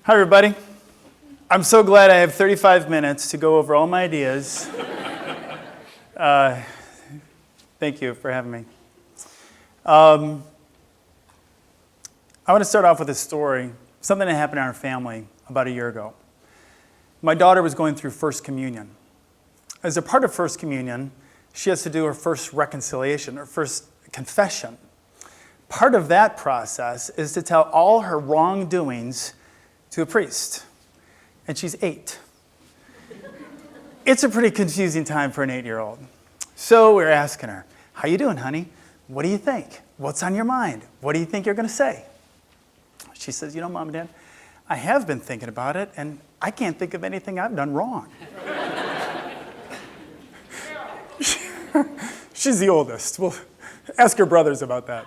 Hi, everybody. I'm so glad I have 35 minutes to go over all my ideas. Thank you for having me. I want to start off with a story, something that happened in our family about a year ago. My daughter was going through First Communion. As a part of First Communion, she has to do her first reconciliation, her first confession. Part of that process is to tell all her wrongdoings to a priest. And she's 8. It's a pretty confusing time for an 8-year-old. So we're asking her, how you doing, honey? What do you think? What's on your mind? What do you think you're going to say? She says, Mom and Dad, I have been thinking about it, and I can't think of anything I've done wrong. She's the oldest. We'll ask her brothers about that.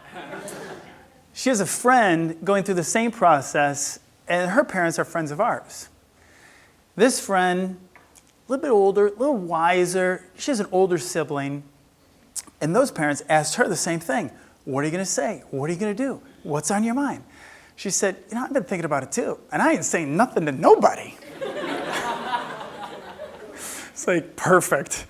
She has a friend going through the same process, and her parents are friends of ours. This friend, a little bit older, a little wiser, she has an older sibling, and those parents asked her the same thing. What are you going to say? What are you going to do? What's on your mind? She said, I've been thinking about it too, and I ain't saying nothing to nobody. It's like, perfect.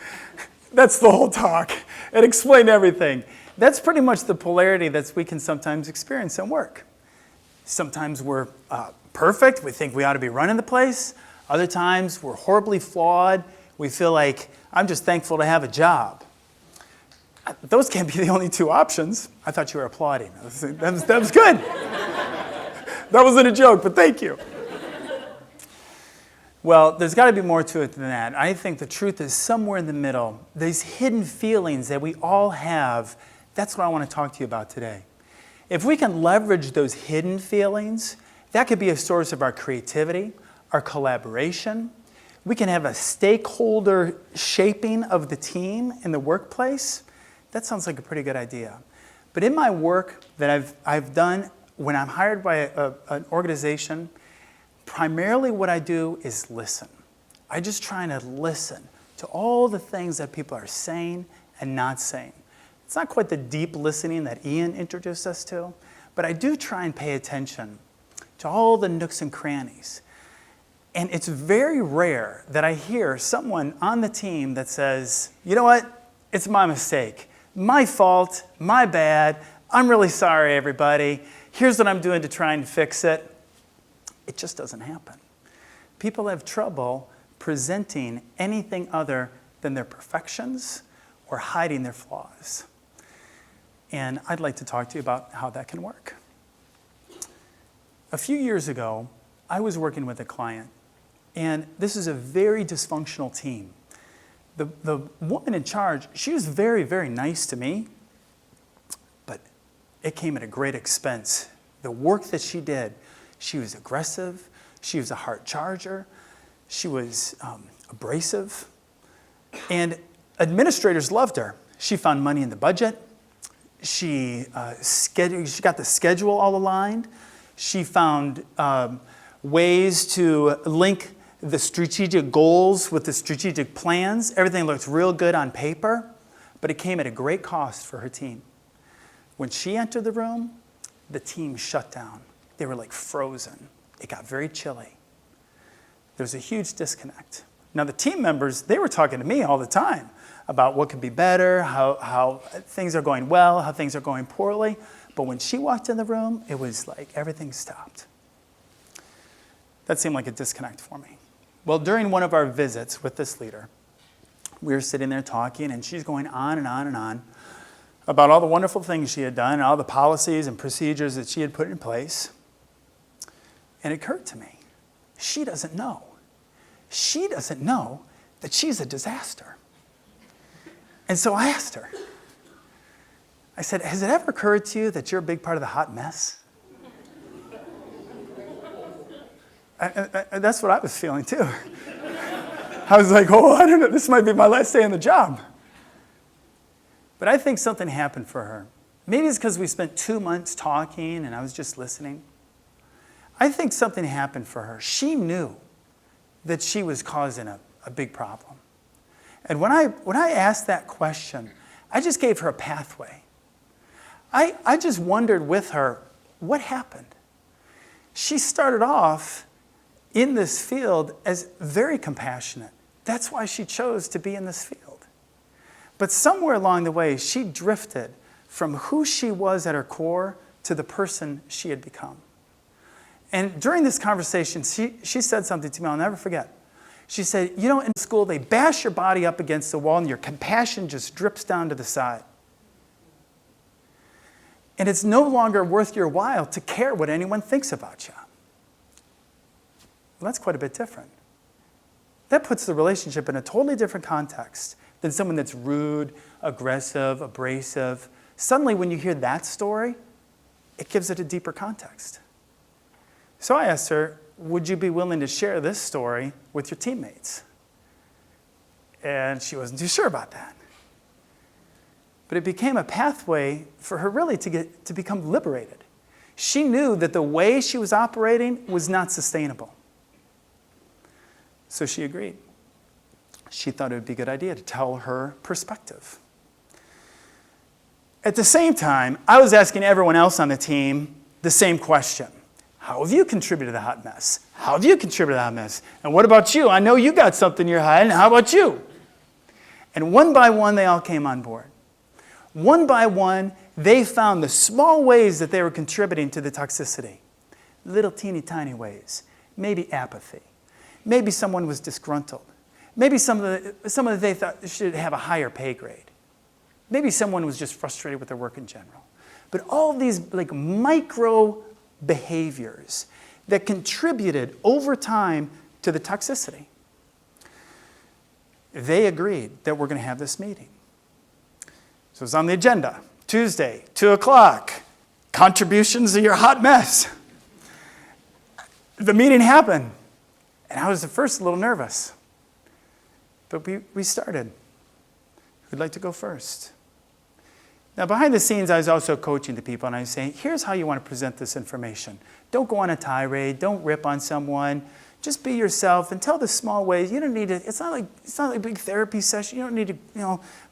That's the whole talk. It explained everything. That's pretty much the polarity that we can sometimes experience in work. Sometimes we're perfect. We think we ought to be running the place. Other times we're horribly flawed. We feel like, I'm just thankful to have a job. Those can't be the only two options. I thought you were applauding. That was good. That wasn't a joke, but thank you. Well, there's got to be more to it than that. I think the truth is somewhere in the middle. These hidden feelings that we all have, that's what I want to talk to you about today. If we can leverage those hidden feelings, that could be a source of our creativity, our collaboration. We can have a stakeholder shaping of the team in the workplace. That sounds like a pretty good idea. But in my work that I've done, when I'm hired by an organization, primarily what I do is listen. I just try to listen to all the things that people are saying and not saying. It's not quite the deep listening that Ian introduced us to, but I do try and pay attention to all the nooks and crannies. And it's very rare that I hear someone on the team that says, you know what, it's my mistake, my fault, my bad, I'm really sorry, everybody. Here's what I'm doing to try and fix it. It just doesn't happen. People have trouble presenting anything other than their perfections or hiding their flaws. And I'd like to talk to you about how that can work. A few years ago, I was working with a client, and this is a very dysfunctional team. The woman in charge, she was very, very nice to me, but it came at a great expense. The work that she did, she was aggressive, she was a hard charger, she was abrasive, and administrators loved her. She found money in the budget, she got the schedule all aligned, she found ways to link the strategic goals with the strategic plans. Everything looked real good on paper, but it came at a great cost for her team. When she entered the room, the team shut down. They were like frozen. It got very chilly. There was a huge disconnect. Now the team members, they were talking to me all the time about what could be better, how things are going well, how things are going poorly. But when she walked in the room, it was like everything stopped. That seemed like a disconnect for me. Well, during one of our visits with this leader, we were sitting there talking, and she's going on and on and on about all the wonderful things she had done and all the policies and procedures that she had put in place. And it occurred to me, she doesn't know. She doesn't know that she's a disaster. And so I asked her, I said, has it ever occurred to you that you're a big part of the hot mess? That's what I was feeling too. I was like, I don't know, this might be my last day on the job. But I think something happened for her. Maybe it's because we spent 2 months talking and I was just listening. I think something happened for her. She knew that she was causing a big problem. And when I asked that question, I just gave her a pathway. I just wondered with her, what happened? She started off in this field as very compassionate. That's why she chose to be in this field. But somewhere along the way, she drifted from who she was at her core to the person she had become. And during this conversation, she said something to me I'll never forget. She said, you know, in school, they bash your body up against the wall and your compassion just drips down to the side. And it's no longer worth your while to care what anyone thinks about you. Well, that's quite a bit different. That puts the relationship in a totally different context than someone that's rude, aggressive, abrasive. Suddenly, when you hear that story, it gives it a deeper context. So I asked her, would you be willing to share this story with your teammates? And she wasn't too sure about that. But it became a pathway for her really to become liberated. She knew that the way she was operating was not sustainable. So she agreed. She thought it would be a good idea to tell her perspective. At the same time, I was asking everyone else on the team the same question. How have you contributed to the hot mess? How have you contributed to the hot mess? And what about you? I know you got something in your head, and how about you? And one by one, they all came on board. One by one, they found the small ways that they were contributing to the toxicity. Little teeny tiny ways. Maybe apathy. Maybe someone was disgruntled. Maybe someone they thought should have a higher pay grade. Maybe someone was just frustrated with their work in general. But all of these like micro behaviors that contributed over time to the toxicity. They agreed that we're going to have this meeting. So it's on the agenda. Tuesday, 2 o'clock. Contributions to your hot mess. The meeting happened. And I was at first a little nervous. But we started. Who'd like to go first? Now, behind the scenes, I was also coaching the people, and I was saying, here's how you want to present this information. Don't go on a tirade. Don't rip on someone. Just be yourself and tell the small ways. You don't need to, it's not like a big therapy session. You don't need to,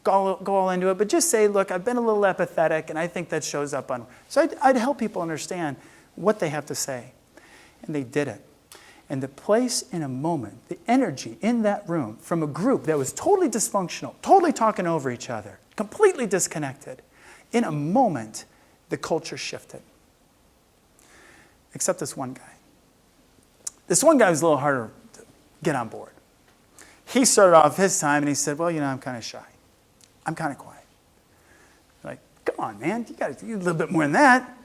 go all into it. But just say, look, I've been a little apathetic, and I think that shows up on. So I'd help people understand what they have to say. And they did it. And the place in a moment, the energy in that room from a group that was totally dysfunctional, totally talking over each other, completely disconnected, in a moment, the culture shifted. Except this one guy. This one guy was a little harder to get on board. He started off his time and he said, well, I'm kind of shy. I'm kind of quiet. Like, come on, man, you got to do a little bit more than that.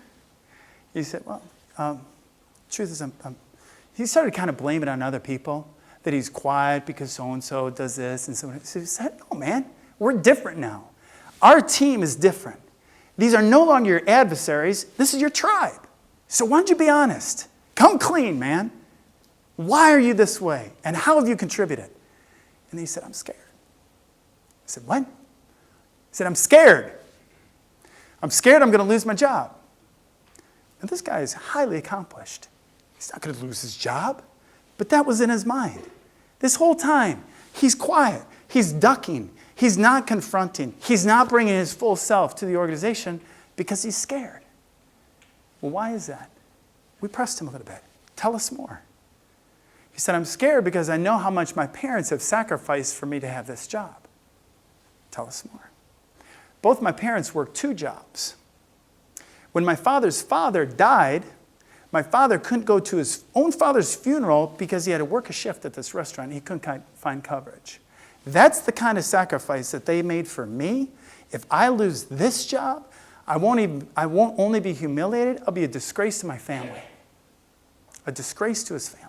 He said, well, truth is, he started kind of blaming it on other people, that he's quiet because so-and-so does this and so. So he said, no, man, we're different now. Our team is different. These are no longer your adversaries. This is your tribe. So why don't you be honest? Come clean, man. Why are you this way? And how have you contributed? And he said, I'm scared. I said, what? He said, I'm scared. I'm scared I'm going to lose my job. And this guy is highly accomplished. He's not going to lose his job. But that was in his mind. This whole time, he's quiet. He's ducking. He's not confronting. He's not bringing his full self to the organization because he's scared. Well, why is that? We pressed him a little bit. Tell us more. He said, I'm scared because I know how much my parents have sacrificed for me to have this job. Tell us more. Both my parents worked 2 jobs. When my father's father died, my father couldn't go to his own father's funeral because he had to work a shift at this restaurant. He couldn't find coverage. That's the kind of sacrifice that they made for me. If I lose this job, I won't only be humiliated, I'll be a disgrace to my family. A disgrace to his family.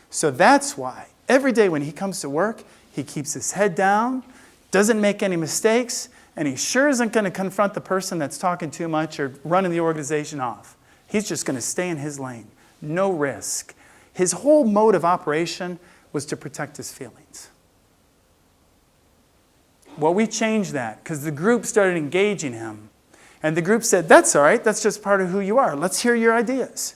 So that's why every day when he comes to work, he keeps his head down, doesn't make any mistakes, and he sure isn't going to confront the person that's talking too much or running the organization off. He's just going to stay in his lane. No risk. His whole mode of operation was to protect his feelings. Well, we changed that because the group started engaging him. And the group said, that's all right. That's just part of who you are. Let's hear your ideas.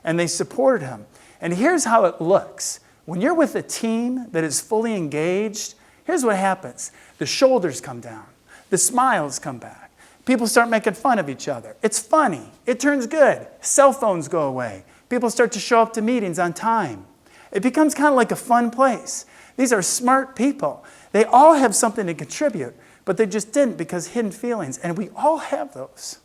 And they supported him. And here's how it looks. When you're with a team that is fully engaged, here's what happens. The shoulders come down. The smiles come back. People start making fun of each other. It's funny. It turns good. Cell phones go away. People start to show up to meetings on time. It becomes kind of like a fun place. These are smart people. They all have something to contribute, but they just didn't because hidden feelings. And we all have those.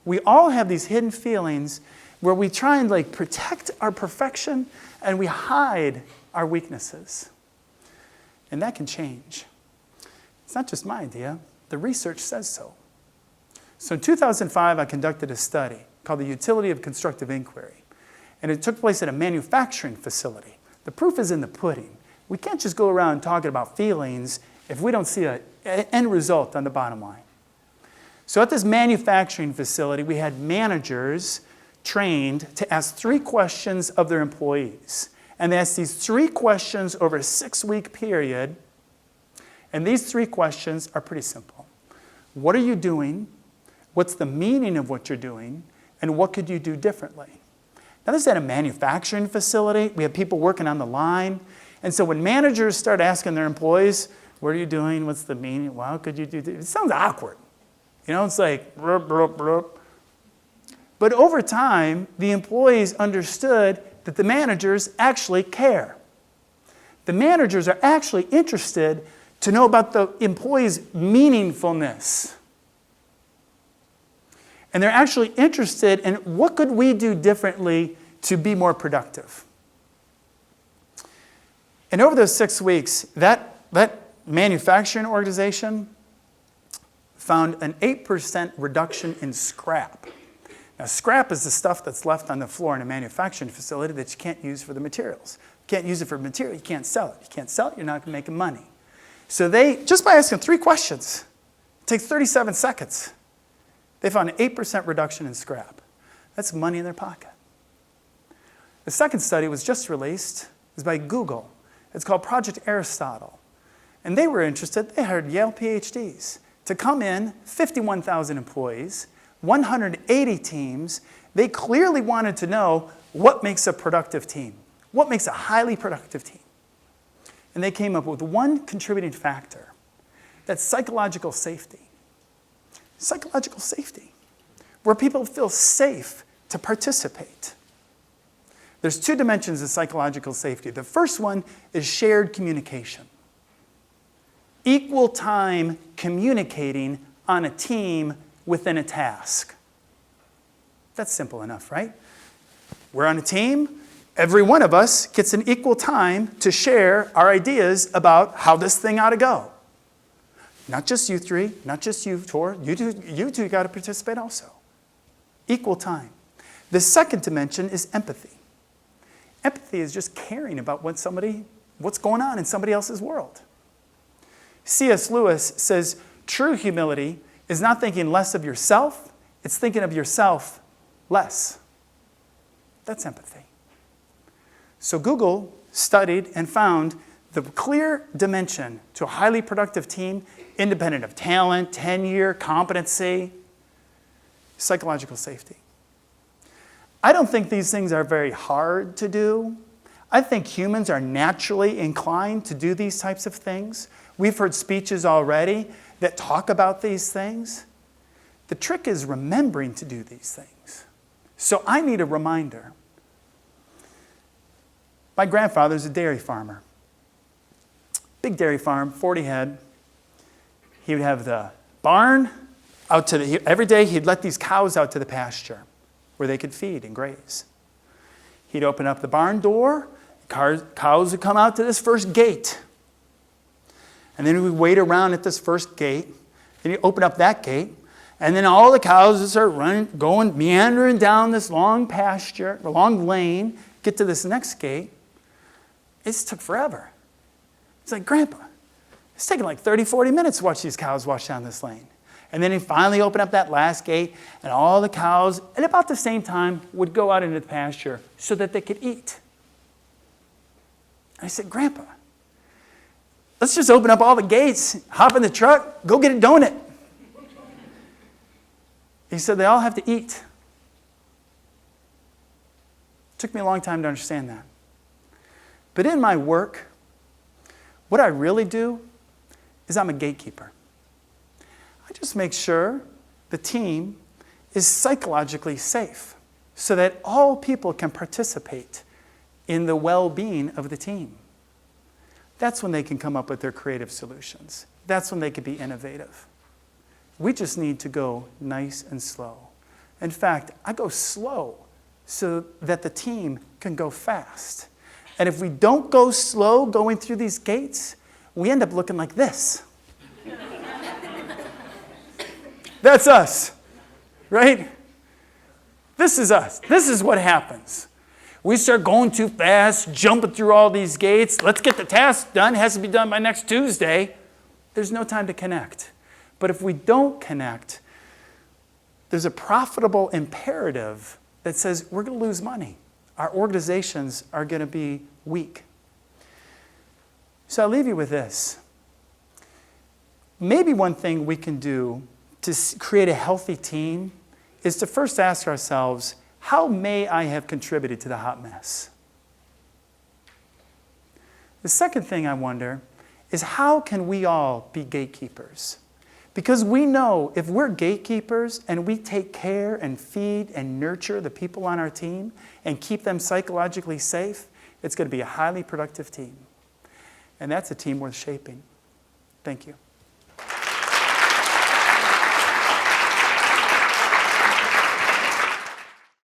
We all have these hidden feelings where we try and like protect our perfection and we hide our weaknesses. And that can change. It's not just my idea. The research says so. So in 2005, I conducted a study called The Utility of Constructive Inquiry. And it took place at a manufacturing facility. The proof is in the pudding. We can't just go around talking about feelings if we don't see an end result on the bottom line. So at this manufacturing facility, we had managers trained to ask 3 questions of their employees. And they asked these 3 questions over a 6-week period. And these 3 questions are pretty simple. What are you doing? What's the meaning of what you're doing? And what could you do differently? Now, this is at a manufacturing facility. We have people working on the line. And so when managers start asking their employees, what are you doing? What's the meaning? Well, could you do this? It sounds awkward. You know, it's like, burp, burp, burp. But over time, the employees understood that the managers actually care. The managers are actually interested to know about the employees' meaningfulness. And they're actually interested in what could we do differently to be more productive. And over those 6 weeks, that manufacturing organization found an 8% reduction in scrap. Now, scrap is the stuff that's left on the floor in a manufacturing facility that you can't use for the materials. You can't use it for material, you can't sell it. You can't sell it, you're not making money. So they, just by asking 3 questions, it takes 37 seconds, they found an 8% reduction in scrap. That's money in their pocket. The second study was just released. It was by Google. It's called Project Aristotle. And they were interested, they hired Yale Ph.D.s to come in, 51,000 employees, 180 teams. They clearly wanted to know what makes a productive team, what makes a highly productive team. And they came up with one contributing factor, that's psychological safety. Psychological safety, where people feel safe to participate. There's 2 dimensions of psychological safety. The first one is shared communication. Equal time communicating on a team within a task. That's simple enough, right? We're on a team. Every one of us gets an equal time to share our ideas about how this thing ought to go. Not just you 3, not just you 4, you two got to participate also. Equal time. The second dimension is empathy. Empathy is just caring about what's going on in somebody else's world. C.S. Lewis says, true humility is not thinking less of yourself, it's thinking of yourself less. That's empathy. So Google studied and found the clear dimension to a highly productive team, independent of talent, tenure, competency, psychological safety. I don't think these things are very hard to do. I think humans are naturally inclined to do these types of things. We've heard speeches already that talk about these things. The trick is remembering to do these things. So I need a reminder. My grandfather's a dairy farmer. Big dairy farm, 40 head. He would have the barn out to every day he'd let these cows out to the pasture where they could feed and graze. He'd open up the barn door, cows would come out to this first gate. And then we'd wait around at this first gate. Then he'd open up that gate. And then all the cows would start running, meandering down this long pasture, a long lane, get to this next gate. It just took forever. It's like, Grandpa, it's taking like 30, 40 minutes to watch these cows wash down this lane. And then he finally opened up that last gate, and all the cows, at about the same time, would go out into the pasture so that they could eat. I said, Grandpa, let's just open up all the gates, hop in the truck, go get a donut. He said, they all have to eat. It took me a long time to understand that. But in my work, what I really do is I'm a gatekeeper. I just make sure the team is psychologically safe so that all people can participate in the well-being of the team. That's when they can come up with their creative solutions. That's when they can be innovative. We just need to go nice and slow. In fact, I go slow so that the team can go fast. And if we don't go slow going through these gates, we end up looking like this. That's us, right? This is us. This is what happens. We start going too fast, jumping through all these gates. Let's get the task done. It has to be done by next Tuesday. There's no time to connect. But if we don't connect, there's a profitable imperative that says we're going to lose money. Our organizations are going to be weak. So I'll leave you with this. Maybe one thing we can do to create a healthy team is to first ask ourselves, how may I have contributed to the hot mess? The second thing I wonder is, how can we all be gatekeepers? Because we know if we're gatekeepers and we take care and feed and nurture the people on our team and keep them psychologically safe, it's going to be a highly productive team. And that's a team worth shaping. Thank you.